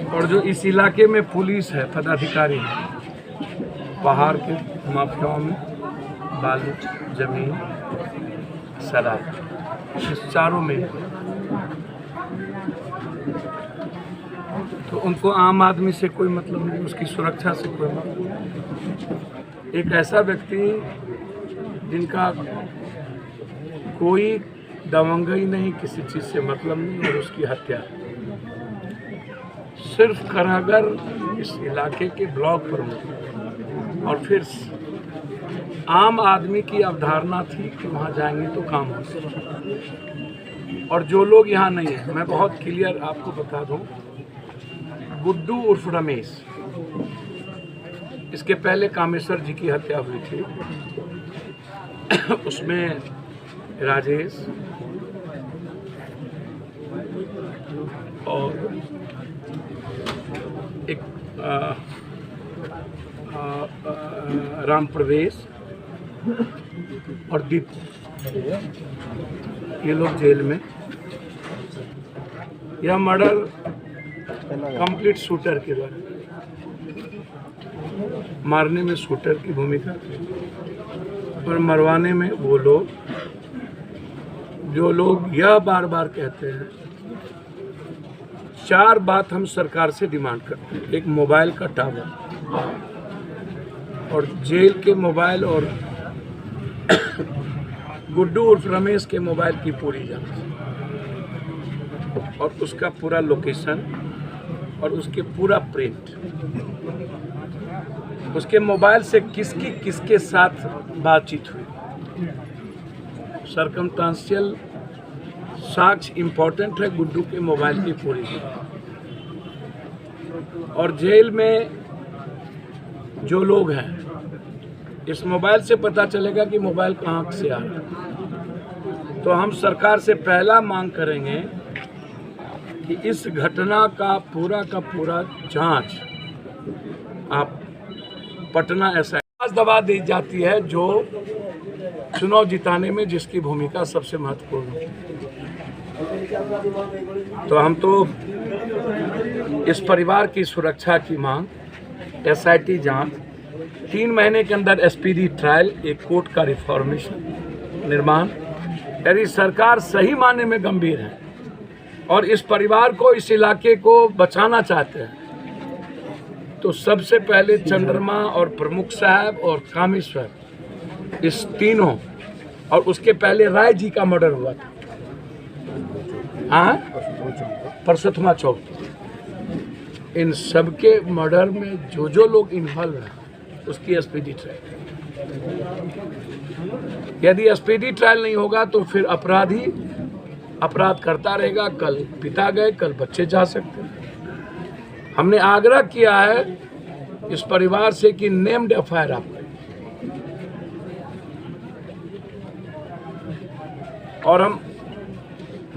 और जो इस इलाके में पुलिस है, पदाधिकारी है, पहाड़ के माफियाओं में बालू, जमीन, शराब, इस चारों में, तो उनको आम आदमी से कोई मतलब नहीं, उसकी सुरक्षा से कोई मतलब नहीं। एक ऐसा व्यक्ति जिनका कोई दबंगई नहीं, किसी चीज़ से मतलब नहीं, और उसकी हत्या सिर्फ करागर इस इलाके के ब्लॉक प्रमुख, और फिर आम आदमी की अवधारणा थी कि वहाँ जाएंगे तो काम हो सके। और जो लोग यहाँ नहीं हैं, मैं बहुत क्लियर आपको बता दूँ, गुड्डू उर्फ रमेश, इसके पहले कामेश्वर जी की हत्या हुई थी, उसमें राजेश और एक राम प्रवेश और दीपू, ये लोग जेल में। यह मर्डर कंप्लीट शूटर के द्वारा, मारने में शूटर की भूमिका और मरवाने में वो लोग जो लोग यह बार बार कहते हैं। 4 बात हम सरकार से डिमांड करते हैं। एक, मोबाइल का टावर, और जेल के मोबाइल और गुड्डू उर्फ रमेश के मोबाइल की पूरी जांच, और उसका पूरा लोकेशन और उसके पूरा प्रिंट, उसके मोबाइल से किसकी किसके साथ बातचीत हुई, सर्कमस्टेंशियल साक्ष्य इम्पोर्टेंट है। गुड्डू के मोबाइल की पूरी, और जेल में जो लोग हैं, इस मोबाइल से पता चलेगा कि मोबाइल कहाँ से आ रहा है। तो हम सरकार से पहला मांग करेंगे कि इस घटना का पूरा जांच आप पटना ऐसा दबा दी जाती है जो चुनाव जिताने में जिसकी भूमिका सबसे महत्वपूर्ण है। तो हम तो इस परिवार की सुरक्षा की मांग, SIT जांच, 3 महीने के अंदर SPD ट्रायल, एक कोर्ट का रिफॉर्मेशन निर्माण। यदि सरकार सही मायने में गंभीर है और इस परिवार को, इस इलाके को बचाना चाहते हैं, तो सबसे पहले चंद्रमा और प्रमुख साहब और कामेश्वर, इस तीनों, और उसके पहले राय जी का मर्डर हुआ था, हाँ, परसोत्तमा चौक, इन सबके मर्डर में जो लोग इन्वॉल्व हैं उसकी SPD ट्रायल। यदि SPD ट्रायल नहीं होगा तो फिर अपराधी अपराध करता रहेगा। कल पिता गए, कल बच्चे जा सकते हैं। हमने आग्रह किया है इस परिवार से कि नेम्ड FIR आप करें, और हम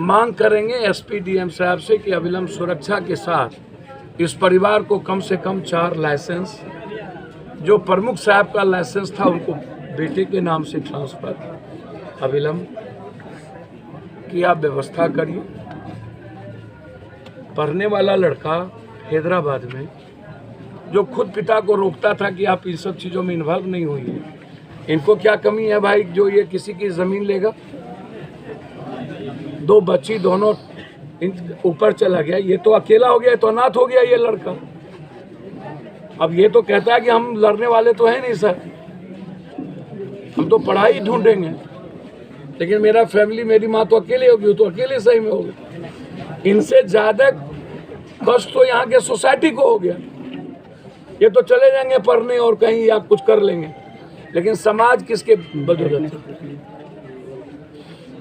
मांग करेंगे SP DM साहब से कि अविलंब सुरक्षा के साथ इस परिवार को कम से कम 4 लाइसेंस, जो प्रमुख साहब का लाइसेंस था उनको बेटे के नाम से ट्रांसफर अविलंब की आप व्यवस्था करिए। पढ़ने वाला लड़का हैदराबाद में, जो खुद पिता को रोकता था कि आप इन सब चीज़ों में इन्वॉल्व नहीं हुई, इनको क्या कमी है भाई जो ये किसी की ज़मीन लेगा। 2 बच्ची, दोनों ऊपर चला गया, ये तो अकेला हो गया, तो अनाथ हो गया ये लड़का। अब ये तो कहता है कि हम लड़ने वाले तो हैं नहीं सर, हम तो पढ़ाई ढूंढेंगे, लेकिन मेरा फैमिली, मेरी माँ तो अकेले होगी, तो अकेले सही में होगी। इनसे ज़्यादा कष्ट तो यहाँ के सोसाइटी को हो गया। ये तो चले जाएंगे पढ़ने और कहीं या कुछ कर लेंगे, लेकिन समाज किसके बदौलत है।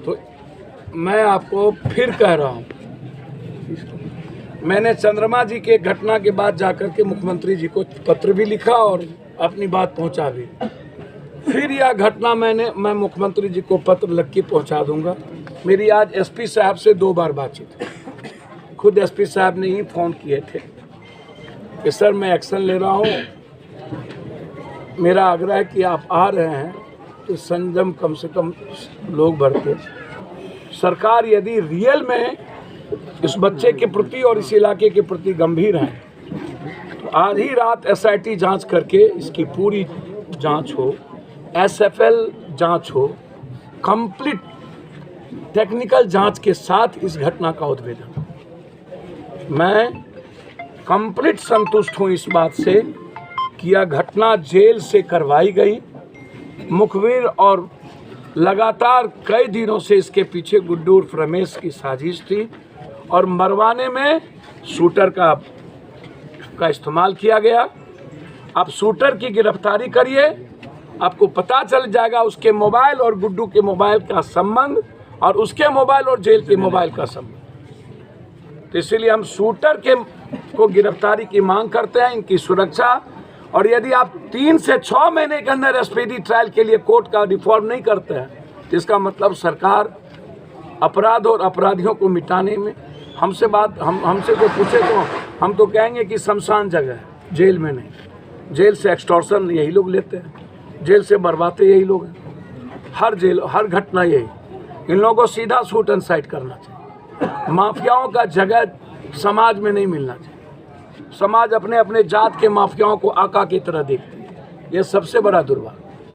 तो मैं आपको फिर कह रहा हूँ, मैंने चंद्रमा जी के घटना के बाद जाकर के मुख्यमंत्री जी को पत्र भी लिखा और अपनी बात पहुंचा भी। फिर यह घटना मैं मुख्यमंत्री जी को पत्र लिख के पहुंचा दूंगा। मेरी आज SP साहब से 2 बार बातचीत, खुद SP साहब ने ही फ़ोन किए थे कि सर मैं एक्शन ले रहा हूँ, मेरा आग्रह है कि आप आ रहे हैं तो संयम कम से कम लोग बरतें। सरकार यदि रियल में इस बच्चे के प्रति और इस इलाके के प्रति गंभीर हैं, तो आधी रात एसआईटी जांच करके इसकी पूरी जांच हो, एसएफएल जांच हो, कंप्लीट टेक्निकल जांच के साथ इस घटना का उद्भेदन। मैं कंप्लीट संतुष्ट हूं इस बात से कि यह घटना जेल से करवाई गई। मुखबिर और लगातार कई दिनों से इसके पीछे गुड्डू उर्फ रमेश की साजिश थी और मरवाने में शूटर का इस्तेमाल किया गया। आप शूटर की गिरफ्तारी करिए, आपको पता चल जाएगा उसके मोबाइल और गुड्डू के मोबाइल का संबंध और उसके मोबाइल और जेल के मोबाइल का संबंध। तो इसीलिए हम शूटर को गिरफ्तारी की मांग करते हैं, इनकी सुरक्षा। और यदि आप 3 से 6 महीने के अंदर स्पीडी ट्रायल के लिए कोर्ट का रिफॉर्म नहीं करते हैं तो इसका मतलब सरकार अपराध और अपराधियों को मिटाने में हमसे कोई पूछे तो हम तो कहेंगे कि शमशान जगह है, जेल में नहीं। जेल से एक्सटॉर्शन यही लोग लेते हैं, जेल से बर्बादे यही लोग हैं। हर घटना यही। इन लोगों को सीधा शूट एंड साइट करना चाहिए। माफियाओं का जगह समाज में नहीं मिलना चाहिए। समाज अपने अपने जात के माफियाओं को आका की तरह देखती है। यह सबसे बड़ा दुर्भाग्य।